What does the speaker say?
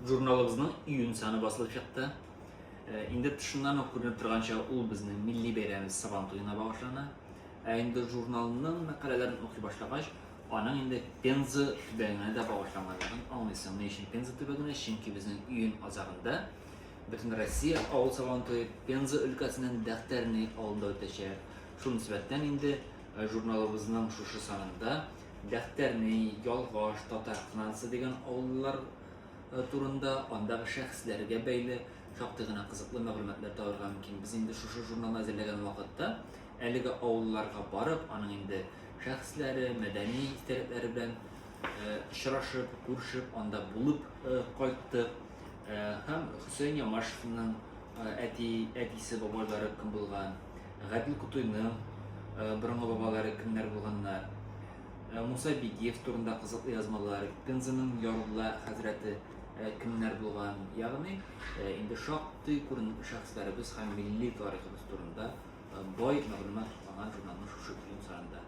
Jurnalımızın iyun sanı basılıp çıktı. İndi dışından okunur turgancha ul bizning milliy bayramiz Sabantoyuna bag'ishlana. Endi jurnalının makalalarini o'qiy boshlagach, onun indi Penza tübegine de bag'ishlanganligini anglaysam. Ne için Penza tübegine? Çünkü bizning iyun azag'ында bütün Rossiya avul Sabantoy Penza ülkəsinin dəftərini alında ötəcək. Şu nisbətdən indi jurnalımızın şu sanında dəftərini, Yalğaç, Tatar Kınası degan avullar turunda ondagi shaxslarga bəyli şaptığına kızıklı məlumatlar tağırğa mümkün. Biz indi şu jurnalını hazırlayan vaqtda әлеге avullarga barıp, onun indi şəxsləri, mədəni istəkləri bilan işraşıp, görüşüp, onda bulup qaytdıq. Hem Hüseyin Yamaşov'ның әтисе бабалары кім болған, Ғаділ Кутойның бұрынғы бабалары кімдер болғандар, Musa Bigiyev турында қызыклы язмалар, Пензаның Ярулла хәзрәте кімдер болған, яғни инде шактый күренекле шәхесләребез һәм милли тарихыбыз турында бай мәгълүмат алган журналның шушы санында.